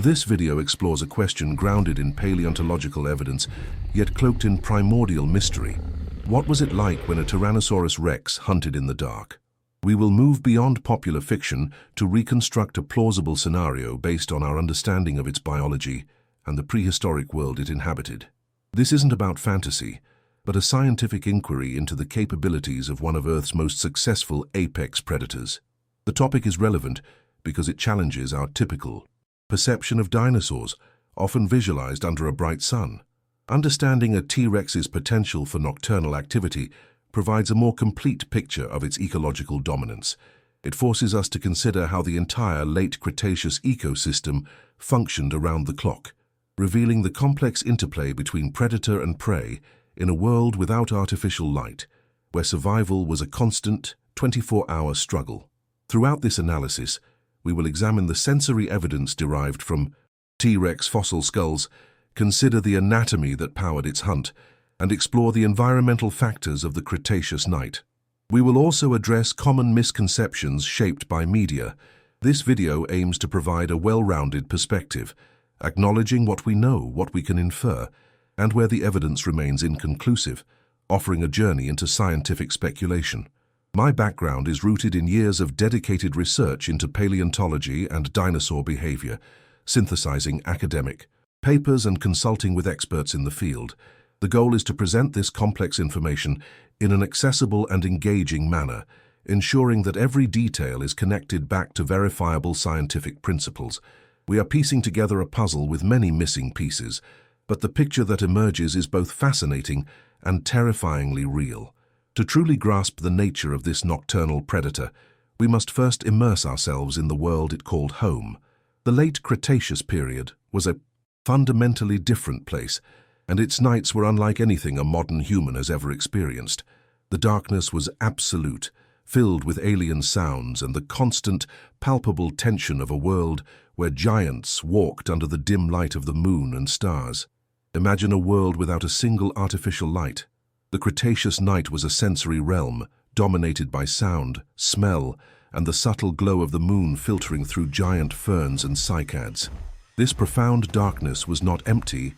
This video explores a question grounded in paleontological evidence, yet cloaked in primordial mystery. What was it like when a Tyrannosaurus Rex hunted in the dark? We will move beyond popular fiction to reconstruct a plausible scenario based on our understanding of its biology and the prehistoric world it inhabited. This isn't about fantasy, but a scientific inquiry into the capabilities of one of Earth's most successful apex predators. The topic is relevant because it challenges our typical perception of dinosaurs, often visualized under a bright sun. Understanding a T-Rex's potential for nocturnal activity provides a more complete picture of its ecological dominance. It forces us to consider how the entire late Cretaceous ecosystem functioned around the clock, revealing the complex interplay between predator and prey in a world without artificial light, where survival was a constant, 24-hour struggle. Throughout this analysis, we will examine the sensory evidence derived from T-Rex fossil skulls, consider the anatomy that powered its hunt, and explore the environmental factors of the Cretaceous night. We will also address common misconceptions shaped by media. This video aims to provide a well-rounded perspective, acknowledging what we know, what we can infer, and where the evidence remains inconclusive, offering a journey into scientific speculation. My background is rooted in years of dedicated research into paleontology and dinosaur behavior, synthesizing academic papers and consulting with experts in the field. The goal is to present this complex information in an accessible and engaging manner, ensuring that every detail is connected back to verifiable scientific principles. We are piecing together a puzzle with many missing pieces, but the picture that emerges is both fascinating and terrifyingly real. To truly grasp the nature of this nocturnal predator, we must first immerse ourselves in the world it called home. The late Cretaceous period was a fundamentally different place, and its nights were unlike anything a modern human has ever experienced. The darkness was absolute, filled with alien sounds and the constant, palpable tension of a world where giants walked under the dim light of the moon and stars. Imagine a world without a single artificial light. The Cretaceous night was a sensory realm, dominated by sound, smell, and the subtle glow of the moon filtering through giant ferns and cycads. This profound darkness was not empty,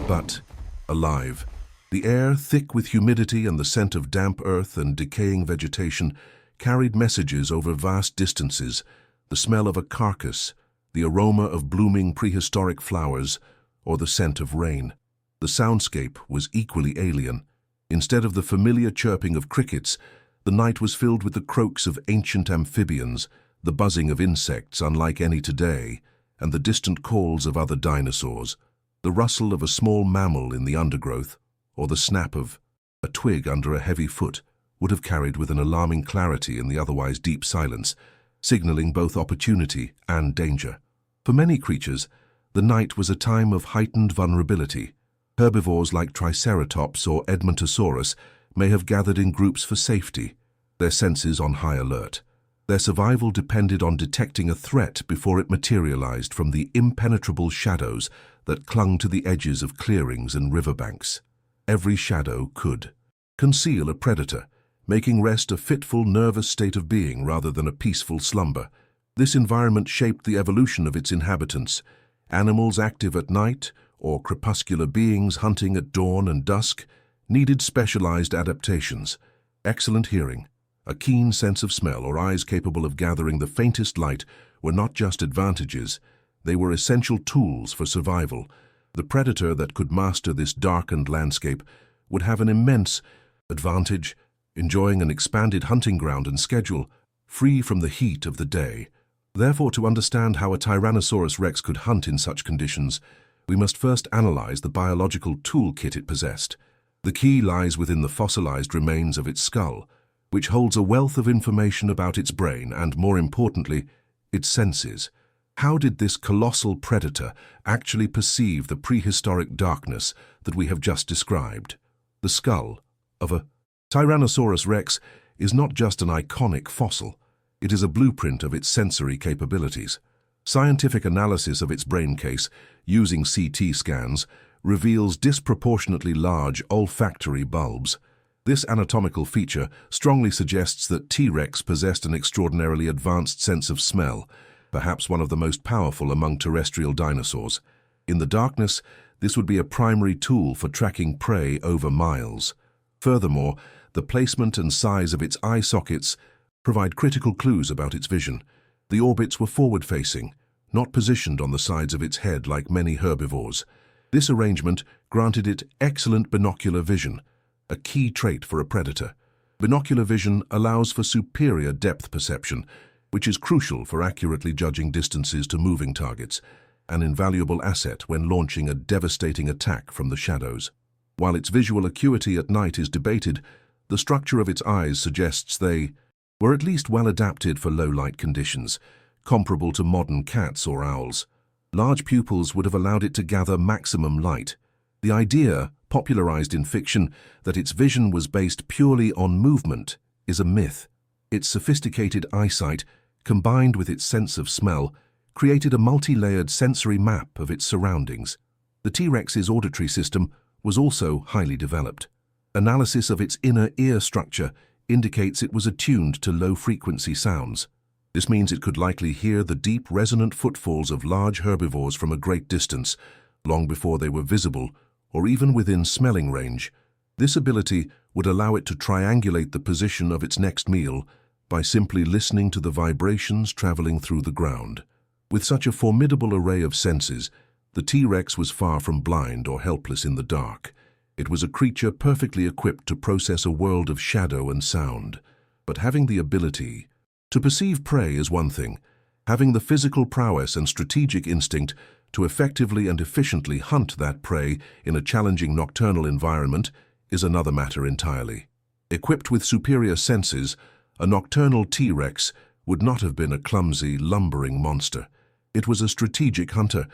but alive. The air, thick with humidity and the scent of damp earth and decaying vegetation, carried messages over vast distances, the smell of a carcass, the aroma of blooming prehistoric flowers, or the scent of rain. The soundscape was equally alien. Instead of the familiar chirping of crickets, the night was filled with the croaks of ancient amphibians, the buzzing of insects unlike any today, and the distant calls of other dinosaurs. The rustle of a small mammal in the undergrowth, or the snap of a twig under a heavy foot, would have carried with an alarming clarity in the otherwise deep silence, signaling both opportunity and danger. For many creatures, the night was a time of heightened vulnerability. Herbivores like Triceratops or Edmontosaurus may have gathered in groups for safety, their senses on high alert. Their survival depended on detecting a threat before it materialized from the impenetrable shadows that clung to the edges of clearings and riverbanks. Every shadow could conceal a predator, making rest a fitful, nervous state of being rather than a peaceful slumber. This environment shaped the evolution of its inhabitants. Animals active at night, or crepuscular beings hunting at dawn and dusk, needed specialized adaptations. Excellent hearing, a keen sense of smell, or eyes capable of gathering the faintest light were not just advantages, they were essential tools for survival. The predator that could master this darkened landscape would have an immense advantage, enjoying an expanded hunting ground and schedule, free from the heat of the day. Therefore, to understand how a Tyrannosaurus Rex could hunt in such conditions, we must first analyze the biological toolkit it possessed. The key lies within the fossilized remains of its skull, which holds a wealth of information about its brain and, more importantly, its senses. How did this colossal predator actually perceive the prehistoric darkness that we have just described? The skull of a Tyrannosaurus Rex is not just an iconic fossil, it is a blueprint of its sensory capabilities. Scientific analysis of its brain case, using CT scans, reveals disproportionately large olfactory bulbs. This anatomical feature strongly suggests that T. rex possessed an extraordinarily advanced sense of smell, perhaps one of the most powerful among terrestrial dinosaurs. In the darkness, this would be a primary tool for tracking prey over miles. Furthermore, the placement and size of its eye sockets provide critical clues about its vision. The orbits were forward-facing, not positioned on the sides of its head like many herbivores. This arrangement granted it excellent binocular vision, a key trait for a predator. Binocular vision allows for superior depth perception, which is crucial for accurately judging distances to moving targets, an invaluable asset when launching a devastating attack from the shadows. While its visual acuity at night is debated, the structure of its eyes suggests they were at least well adapted for low-light conditions, comparable to modern cats or owls. Large pupils would have allowed it to gather maximum light. The idea, popularized in fiction, that its vision was based purely on movement is a myth. Its sophisticated eyesight, combined with its sense of smell, created a multi-layered sensory map of its surroundings. The T-Rex's auditory system was also highly developed. Analysis of its inner ear structure indicates it was attuned to low-frequency sounds. This means it could likely hear the deep, resonant footfalls of large herbivores from a great distance, long before they were visible or even within smelling range. This ability would allow it to triangulate the position of its next meal by simply listening to the vibrations traveling through the ground. With such a formidable array of senses, the T-Rex was far from blind or helpless in the dark. It was a creature perfectly equipped to process a world of shadow and sound. But having the ability to perceive prey is one thing. Having the physical prowess and strategic instinct to effectively and efficiently hunt that prey in a challenging nocturnal environment is another matter entirely. Equipped with superior senses, a nocturnal T-Rex would not have been a clumsy, lumbering monster. It was a strategic hunter,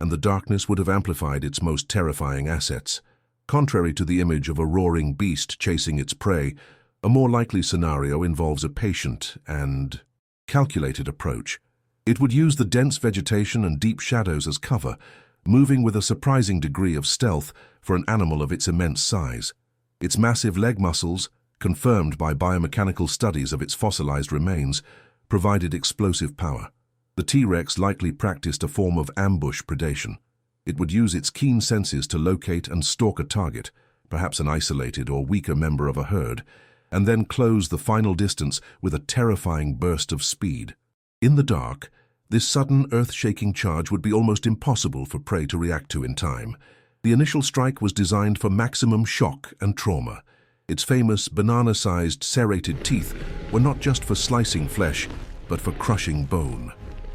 and the darkness would have amplified its most terrifying assets. Contrary to the image of a roaring beast chasing its prey, a more likely scenario involves a patient and calculated approach. It would use the dense vegetation and deep shadows as cover, moving with a surprising degree of stealth for an animal of its immense size. Its massive leg muscles, confirmed by biomechanical studies of its fossilized remains, provided explosive power. The T-Rex likely practiced a form of ambush predation. It would use its keen senses to locate and stalk a target, perhaps an isolated or weaker member of a herd, and then close the final distance with a terrifying burst of speed. In the dark, this sudden earth-shaking charge would be almost impossible for prey to react to in time. The initial strike was designed for maximum shock and trauma. Its famous banana-sized serrated teeth were not just for slicing flesh, but for crushing bone.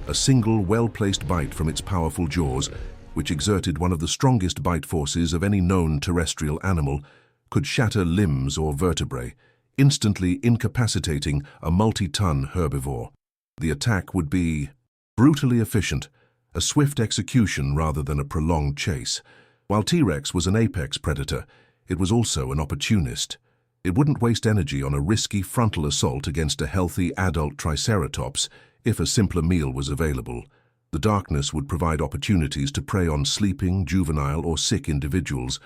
A single, well-placed bite from its powerful jaws, which exerted one of the strongest bite forces of any known terrestrial animal, could shatter limbs or vertebrae, instantly incapacitating a multi-ton herbivore. The attack would be brutally efficient, a swift execution rather than a prolonged chase. While T-Rex was an apex predator, it was also an opportunist. It wouldn't waste energy on a risky frontal assault against a healthy adult Triceratops if a simpler meal was available. The darkness would provide opportunities to prey on sleeping, juvenile, or sick individuals,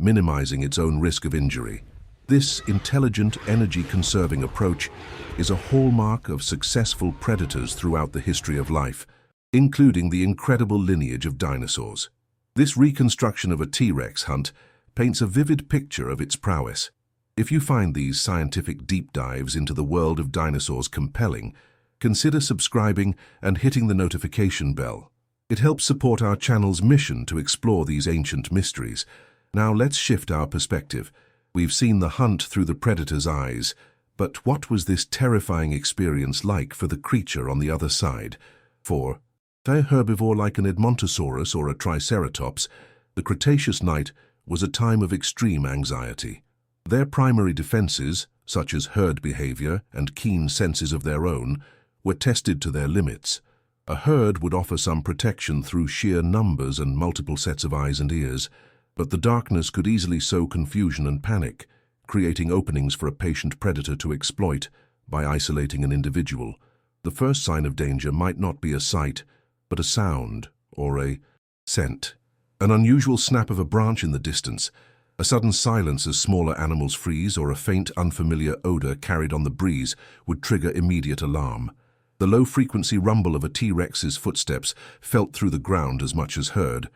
minimizing its own risk of injury. This intelligent, energy-conserving approach is a hallmark of successful predators throughout the history of life, including the incredible lineage of dinosaurs. This reconstruction of a T-Rex hunt paints a vivid picture of its prowess. If you find these scientific deep dives into the world of dinosaurs compelling, consider subscribing and hitting the notification bell. It helps support our channel's mission to explore these ancient mysteries. Now let's shift our perspective. We've seen the hunt through the predator's eyes, but what was this terrifying experience like for the creature on the other side? For a herbivore like an Edmontosaurus or a Triceratops, the Cretaceous night was a time of extreme anxiety. Their primary defenses, such as herd behavior and keen senses of their own, were tested to their limits. A herd would offer some protection through sheer numbers and multiple sets of eyes and ears, but the darkness could easily sow confusion and panic, creating openings for a patient predator to exploit by isolating an individual. The first sign of danger might not be a sight, but a sound or a scent. An unusual snap of a branch in the distance, a sudden silence as smaller animals freeze, or a faint, unfamiliar odor carried on the breeze would trigger immediate alarm. The low-frequency rumble of a T-Rex's footsteps, felt through the ground as much as heard,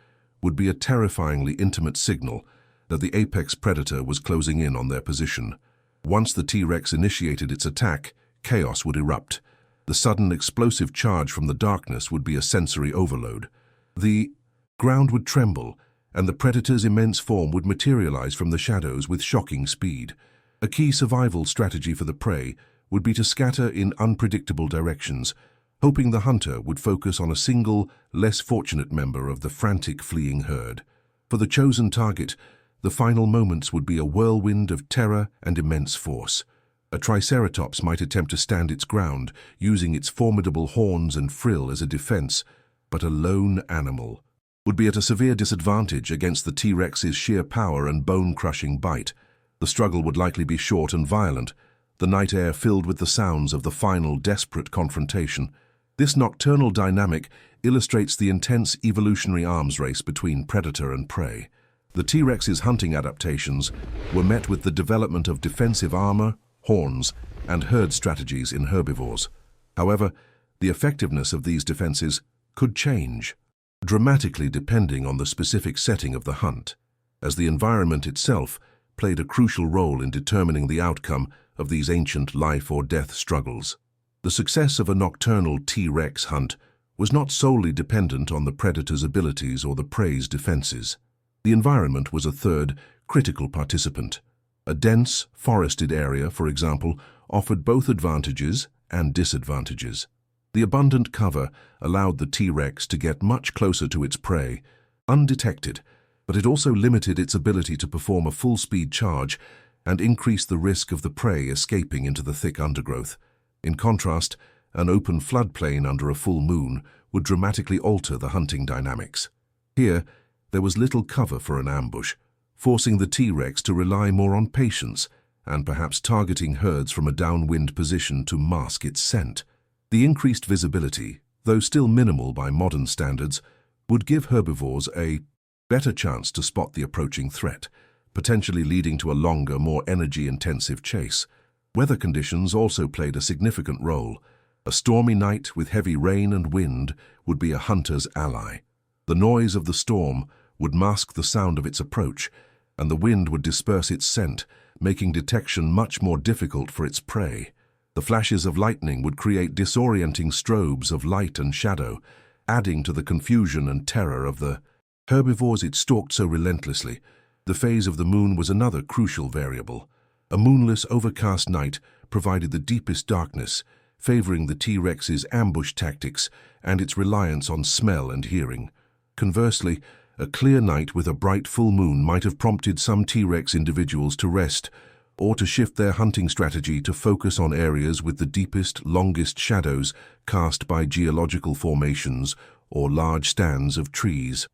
would be a terrifyingly intimate signal that the apex predator was closing in on their position. Once the T-Rex initiated its attack, chaos would erupt. The sudden explosive charge from the darkness would be a sensory overload. The ground would tremble, and the predator's immense form would materialize from the shadows with shocking speed. A key survival strategy for the prey would be to scatter in unpredictable directions, hoping the hunter would focus on a single, less fortunate member of the frantic fleeing herd. For the chosen target, the final moments would be a whirlwind of terror and immense force. A triceratops might attempt to stand its ground, using its formidable horns and frill as a defense, but a lone animal would be at a severe disadvantage against the T-Rex's sheer power and bone-crushing bite. The struggle would likely be short and violent, the night air filled with the sounds of the final desperate confrontation. This nocturnal dynamic illustrates the intense evolutionary arms race between predator and prey. The T-Rex's hunting adaptations were met with the development of defensive armor, horns, and herd strategies in herbivores. However, the effectiveness of these defenses could change, dramatically depending on the specific setting of the hunt, as the environment itself played a crucial role in determining the outcome of these ancient life-or-death struggles. The success of a nocturnal T-Rex hunt was not solely dependent on the predator's abilities or the prey's defenses. The environment was a third, critical participant. A dense, forested area, for example, offered both advantages and disadvantages. The abundant cover allowed the T-Rex to get much closer to its prey, undetected, but it also limited its ability to perform a full-speed charge and increased the risk of the prey escaping into the thick undergrowth. In contrast, an open floodplain under a full moon would dramatically alter the hunting dynamics. Here, there was little cover for an ambush, forcing the T-Rex to rely more on patience and perhaps targeting herds from a downwind position to mask its scent. The increased visibility, though still minimal by modern standards, would give herbivores a better chance to spot the approaching threat, potentially leading to a longer, more energy-intensive chase. Weather conditions also played a significant role. A stormy night with heavy rain and wind would be a hunter's ally. The noise of the storm would mask the sound of its approach, and the wind would disperse its scent, making detection much more difficult for its prey. The flashes of lightning would create disorienting strobes of light and shadow, adding to the confusion and terror of the herbivores it stalked so relentlessly. The phase of the moon was another crucial variable. A moonless, overcast night provided the deepest darkness, favoring the T-Rex's ambush tactics and its reliance on smell and hearing. Conversely, a clear night with a bright full moon might have prompted some T-Rex individuals to rest or to shift their hunting strategy to focus on areas with the deepest, longest shadows cast by geological formations or large stands of trees.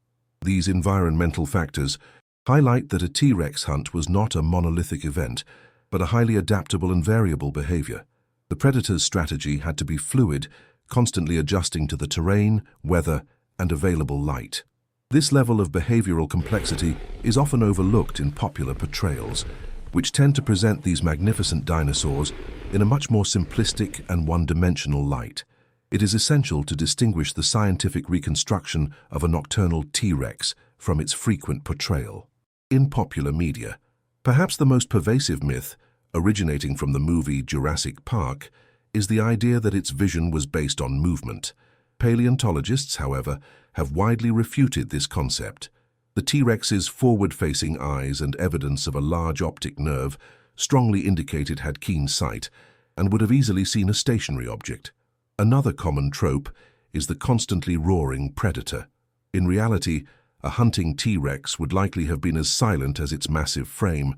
These environmental factors highlight that a T-Rex hunt was not a monolithic event, but a highly adaptable and variable behavior. The predator's strategy had to be fluid, constantly adjusting to the terrain, weather, and available light. This level of behavioral complexity is often overlooked in popular portrayals, which tend to present these magnificent dinosaurs in a much more simplistic and one-dimensional light. It is essential to distinguish the scientific reconstruction of a nocturnal T-Rex from its frequent portrayal. In popular media, perhaps the most pervasive myth, originating from the movie Jurassic Park, is the idea that its vision was based on movement. Paleontologists, however, have widely refuted this concept. The T-Rex's forward-facing eyes and evidence of a large optic nerve strongly indicate it had keen sight and would have easily seen a stationary object. Another common trope is the constantly roaring predator. In reality, a hunting T-Rex would likely have been as silent as its massive frame.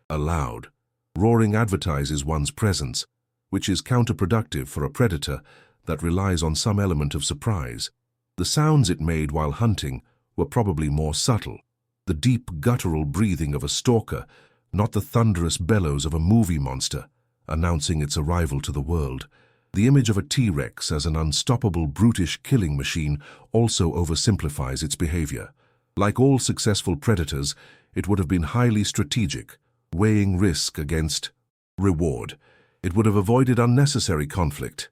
Loud roaring advertises one's presence, which is counterproductive for a predator that relies on some element of surprise. The sounds it made while hunting were probably more subtle, the deep guttural breathing of a stalker, not the thunderous bellows of a movie monster, announcing its arrival to the world. The image of a T-Rex as an unstoppable, brutish killing machine also oversimplifies its behavior. Like all successful predators, it would have been highly strategic, weighing risk against reward. It would have avoided unnecessary conflict,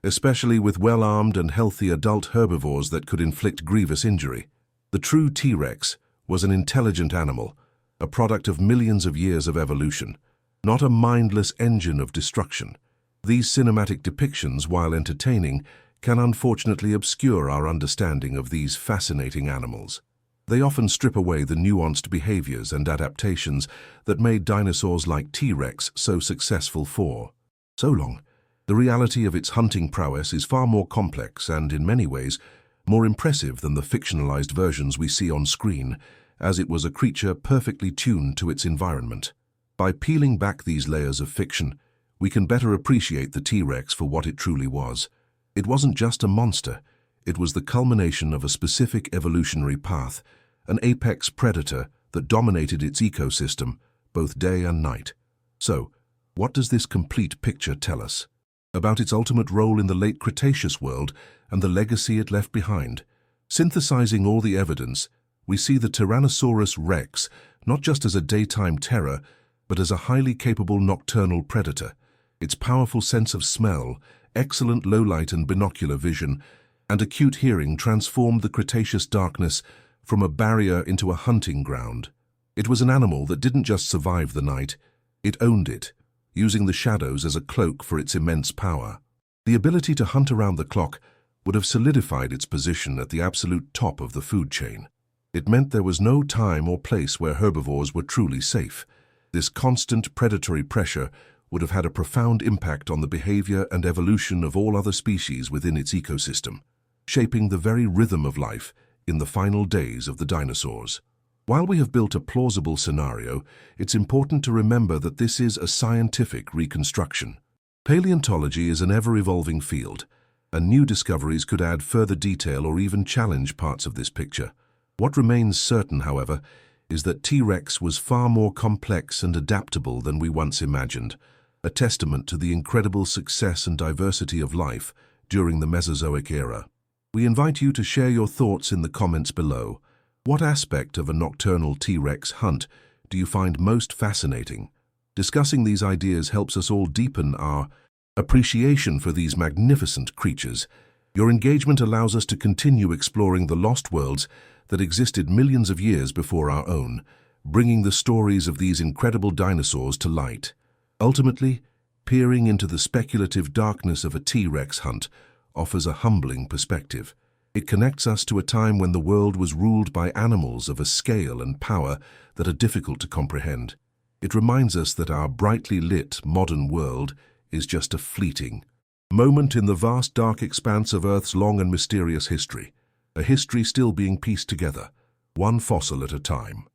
especially with well-armed and healthy adult herbivores that could inflict grievous injury. The true T-Rex was an intelligent animal, a product of millions of years of evolution, not a mindless engine of destruction. These cinematic depictions, while entertaining, can unfortunately obscure our understanding of these fascinating animals. They often strip away the nuanced behaviors and adaptations that made dinosaurs like T-Rex so successful for so long. The reality of its hunting prowess is far more complex and, in many ways, more impressive than the fictionalized versions we see on screen, as it was a creature perfectly tuned to its environment. By peeling back these layers of fiction, we can better appreciate the T-Rex for what it truly was. It wasn't just a monster, it was the culmination of a specific evolutionary path, an apex predator that dominated its ecosystem, both day and night. So, what does this complete picture tell us about its ultimate role in the late Cretaceous world and the legacy it left behind? Synthesizing all the evidence, we see the Tyrannosaurus Rex not just as a daytime terror, but as a highly capable nocturnal predator. Its powerful sense of smell, excellent low-light and binocular vision, and acute hearing transformed the Cretaceous darkness from a barrier into a hunting ground. It was an animal that didn't just survive the night, it owned it, using the shadows as a cloak for its immense power. The ability to hunt around the clock would have solidified its position at the absolute top of the food chain. It meant there was no time or place where herbivores were truly safe. This constant predatory pressure would have had a profound impact on the behavior and evolution of all other species within its ecosystem, shaping the very rhythm of life in the final days of the dinosaurs. While we have built a plausible scenario, it's important to remember that this is a scientific reconstruction. Paleontology is an ever-evolving field, and new discoveries could add further detail or even challenge parts of this picture. What remains certain, however, is that T-Rex was far more complex and adaptable than we once imagined, a testament to the incredible success and diversity of life during the Mesozoic era. We invite you to share your thoughts in the comments below. What aspect of a nocturnal T-Rex hunt do you find most fascinating? Discussing these ideas helps us all deepen our appreciation for these magnificent creatures. Your engagement allows us to continue exploring the lost worlds that existed millions of years before our own, bringing the stories of these incredible dinosaurs to light. Ultimately, peering into the speculative darkness of a T-Rex hunt offers a humbling perspective. It connects us to a time when the world was ruled by animals of a scale and power that are difficult to comprehend. It reminds us that our brightly lit modern world is just a fleeting moment in the vast dark expanse of Earth's long and mysterious history, a history still being pieced together, one fossil at a time.